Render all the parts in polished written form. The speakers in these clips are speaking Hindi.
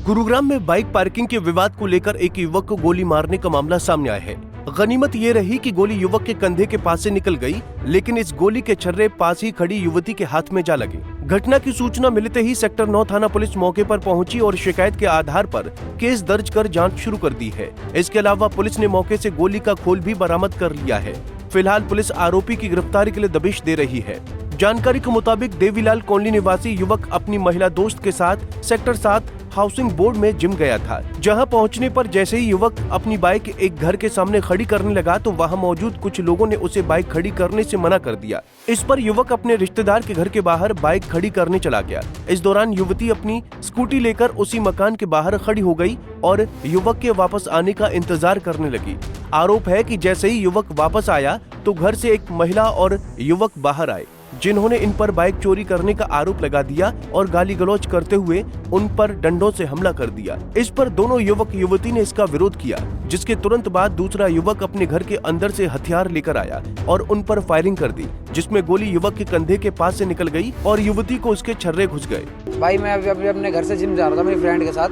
गुरुग्राम में बाइक पार्किंग के विवाद को लेकर एक युवक को गोली मारने का मामला सामने आया है। गनीमत ये रही कि गोली युवक के कंधे के पास से निकल गई, लेकिन इस गोली के छर्रे पास ही खड़ी युवती के हाथ में जा लगे। घटना की सूचना मिलते ही सेक्टर 9 थाना पुलिस मौके पर पहुंची और शिकायत के आधार पर केस दर्ज कर जांच शुरू कर दी है। इसके अलावा पुलिस ने मौके से गोली का खोल भी बरामद कर लिया है। फिलहाल पुलिस आरोपी की गिरफ्तारी के लिए दबिश दे रही है। जानकारी के मुताबिक देवीलाल कॉलोनी निवासी युवक अपनी महिला दोस्त के साथ सेक्टर 7 हाउसिंग बोर्ड में जिम गया था। जहां पहुंचने पर जैसे ही युवक अपनी बाइक एक घर के सामने खड़ी करने लगा तो वहां मौजूद कुछ लोगों ने उसे बाइक खड़ी करने से मना कर दिया। इस पर युवक अपने रिश्तेदार के घर के बाहर बाइक खड़ी करने चला गया। इस दौरान युवती अपनी स्कूटी लेकर उसी मकान के बाहर खड़ी हो गई और युवक के वापस आने का इंतजार करने लगी। आरोप है कि जैसे ही युवक वापस आया तो घर से एक महिला और युवक बाहर आए, जिन्होंने इन पर बाइक चोरी करने का आरोप लगा दिया और गाली गलौज करते हुए उन पर डंडों से हमला कर दिया। इस पर दोनों युवक युवती ने इसका विरोध किया, जिसके तुरंत बाद दूसरा युवक अपने घर के अंदर से हथियार लेकर आया और उन पर फायरिंग कर दी, जिसमें गोली युवक के कंधे के पास से निकल गई और युवती को उसके छर्रे घुस गए। भाई मैं अभी अपने घर से जिम जा रहा था मेरी फ्रेंड के साथ,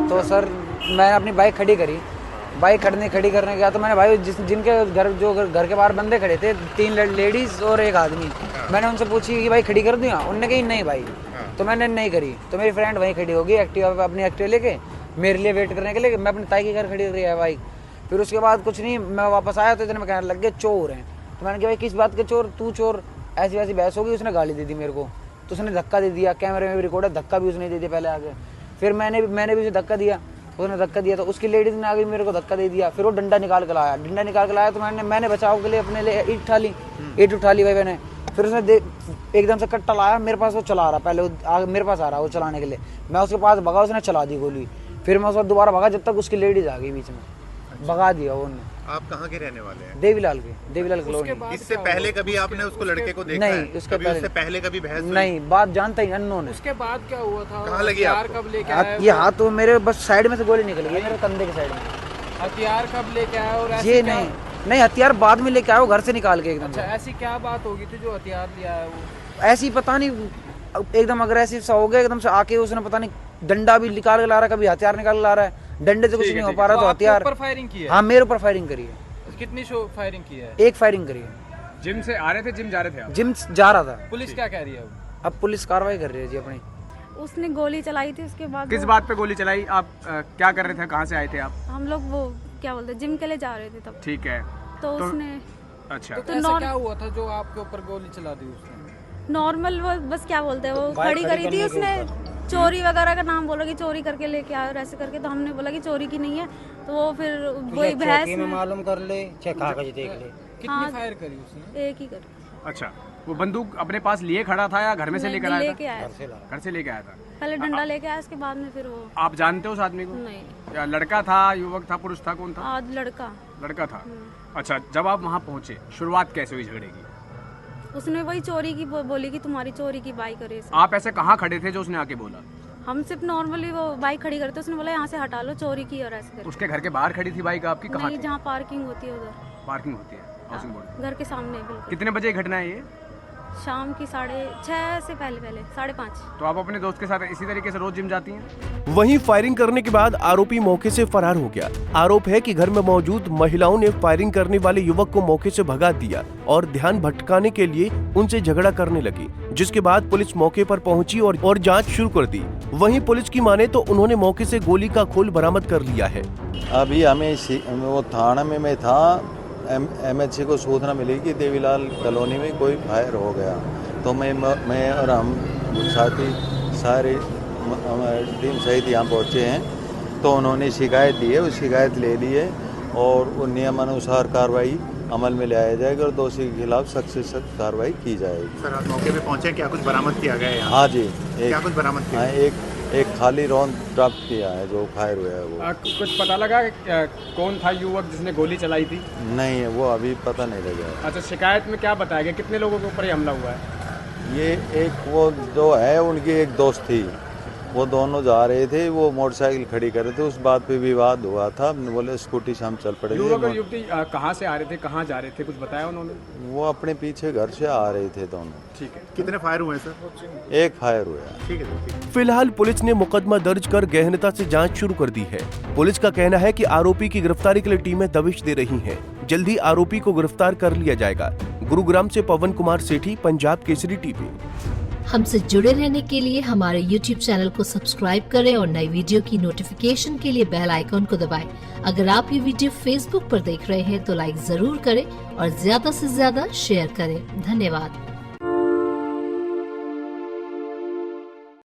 तो सर मैंने अपनी बाइक खड़ी करी। बाइक खड़ी करने गया तो मैंने भाई जिनके घर के बाहर बंदे खड़े थे, 3 लेडीज और एक आदमी, मैंने उनसे पूछी कि भाई खड़ी कर दूँ? उनने कही नहीं भाई, तो मैंने नहीं करी। तो मेरी फ्रेंड वहीं खड़ी होगी एक्टिवा, अपनी एक्टिवा लेके मेरे लिए वेट करने के लिए। मैं अपनी ताई के घर खड़ी कर रही है बाइक। फिर उसके बाद कुछ नहीं, मैं वापस आया तो इतने में कहने लग गए चोर हैं। तो मैंने कहा भाई किस बात के चोर, तू चोर, ऐसी वैसी बहस होगी। उसने गाली दे दी मेरे को, तो उसने धक्का दे दिया, कैमरे में भी रिकॉर्ड है, धक्का भी उसने दे दिया पहले आगे। फिर मैंने भी उसे धक्का दिया, उसने धक्का दिया तो उसकी लेडीज ने आगे मेरे को धक्का दे दिया। फिर वो डंडा निकाल कर लाया तो मैंने बचाव के लिए अपने लिए ईंट उठा ली भाई मैंने। फिर उसने एकदम से कट्टा लाया मेरे पास, वो चला रहा, पहले वो मेरे पास आ रहा वो चलाने के लिए, मैं उसके पास भगा, उसने चला दी गोली। फिर मैं उसको दोबारा भगा जब तक उसकी लेडीज आ गई बीच में, भगा दिया वो उन्होंने। आप कहाँ के रहने वाले हैं? देवीलाल कॉलोनी। इससे पहले कभी आपने उसको लड़के को देखा? नहीं, है? उससे पहले कभी बहस हुई? नहीं, बात जानता ही अननोन है। उसके बाद क्या हुआ था? कहाँ लगी आपको? कब लेके आया? ये हाथ तो मेरे बस साइड में से गोली निकल गई, मेरे कंधे के साइड में। हथियार कब लेके आया? और ये नहीं हथियार बाद में लेके आया वो घर से निकाल के एकदम। अच्छा, ऐसी क्या बात होगी थी जो हथियार लिया है वो? ऐसी पता नहीं, एकदम अग्रेसिव सा हो गया एकदम से आके। उसने पता नहीं डंडा भी निकाल के ला रहा है, कभी हथियार निकाल के ला रहा है। डंडे से कुछ नहीं हो पा रहा तो हथियार। ऊपर फायरिंग की है? हाँ, मेरे ऊपर फायरिंग करी है। कितनी फायरिंग की है? एक फायरिंग करी है। जिम से आ रहे थे, जिम जा रहे थे आप? जिम जा रहा था। पुलिस क्या कह रही है अब पुलिस कार्रवाई कर रही है जी अपनी। उसने गोली चलाई थी, उसके बाद किस बात पे गोली चलाई? आप क्या कर रहे थे, कहाँ से आए थे आप? हम लोग वो क्या बोलते जिम के लिए जा रहे थे तब। ठीक है, तो उसने अच्छा तो ऐसा क्या हुआ था जो आपके ऊपर गोली चला दी उसने? नॉर्मल वो बस क्या बोलते हैं, वो खड़ी करी थी उसने, चोरी वगैरह का नाम बोला कि चोरी करके लेके आए और ऐसे करके। तो हमने बोला कि चोरी की नहीं है, तो वो फिर वही बहस में मालूम कर ले, कागज देख ले। कितनी फायर करी उसने? एक ही कर। अच्छा, वो बंदूक अपने पास लिए खड़ा था या घर में से लेकर आया लेके आया था? घर से लेके आया था। पहले डंडा लेके आया, उसके बाद में फिर वो। आप जानते हो उस आदमी को? नहीं। या लड़का था, युवक था, पुरुष था, कौन था? आज लड़का था। अच्छा, जब आप वहाँ पहुँचे शुरुआत कैसे हुई झगड़े की? उसने वही चोरी की बोली कि तुम्हारी चोरी की बाइक करे। आप ऐसे कहाँ खड़े थे जो उसने आके बोला? हम सिर्फ नॉर्मली वो बाइक खड़ी करते, उसने बोला यहाँ से हटा लो, चोरी की और ऐसे करके। उसके घर के बाहर खड़ी थी बाइक आपकी? कहाँ? नहीं, जहाँ पार्किंग होती है उधर। पार्किंग होती है हाउसिंग बोर्ड? घर के सामने बिल्कुल। कितने बजे घटना है ये? शाम की 6:30 से पहले 5:30। तो आप अपने दोस्त के साथ इसी तरीके से रोज जिम जाती हैं? वहीं फायरिंग करने के बाद आरोपी मौके से फरार हो गया। आरोप है कि घर में मौजूद महिलाओं ने फायरिंग करने वाले युवक को मौके से भगा दिया और ध्यान भटकाने के लिए उनसे झगड़ा करने लगी, जिसके बाद पुलिस मौके पर पहुंची और जांच शुरू कर दी। वहीं पुलिस की माने तो उन्होंने मौके से गोली का खोल बरामद कर लिया है। अभी हमें वो थाना में मैं था, MHC को सूचना मिली कि देवीलाल कॉलोनी में कोई फायर हो गया, तो मैं और हम साथी सारी टीम सहित यहाँ पहुँचे हैं। तो उन्होंने शिकायत दी है, उस शिकायत ले ली है और वो नियमानुसार कार्रवाई अमल में लाया जाएगा और दोषी के खिलाफ सख्त से सख्त कार्रवाई की जाएगी। सर, आप मौके पे पहुँचे, क्या कुछ बरामद किया गया है? हाँ जी, क्या कुछ बरामद किया? हाँ, एक खाली रौंद प्राप्त किया है जो फायर हुआ है वो। कुछ पता लगा कौन था युवक जिसने गोली चलाई थी? नहीं, वो अभी पता नहीं लगा। अच्छा, शिकायत में क्या बताया गया, कितने लोगों के ऊपर ये हमला हुआ है? ये एक वो जो है उनकी एक दोस्त थी, वो दोनों जा रहे थे, वो मोटरसाइकिल खड़ी कर रहे थे, उस बात पे विवाद हुआ था। हमने बोले स्कूटी से हम चल पड़े। युवक और युवती कहाँ से आ रहे थे, कहाँ जा रहे थे, कुछ बताया उन्होंने? वो अपने पीछे घर से आ रहे थे दोनों। ठीक है। कितने फायर हुए सर? एक फायर हुआ। ठीक है। फिलहाल पुलिस ने मुकदमा दर्ज कर गहनता से जांच शुरू कर दी है। पुलिस का कहना है कि आरोपी की गिरफ्तारी के लिए टीमें दबिश दे रही हैं। जल्द ही आरोपी को गिरफ्तार कर लिया जाएगा। गुरुग्राम से पवन कुमार सेठी, पंजाब केसरी टीवी। हमसे जुड़े रहने के लिए हमारे YouTube चैनल को सब्सक्राइब करें और नई वीडियो की नोटिफिकेशन के लिए बेल आइकॉन को दबाएं। अगर आप ये वीडियो Facebook पर देख रहे हैं तो लाइक जरूर करें और ज्यादा से ज्यादा शेयर करें। धन्यवाद।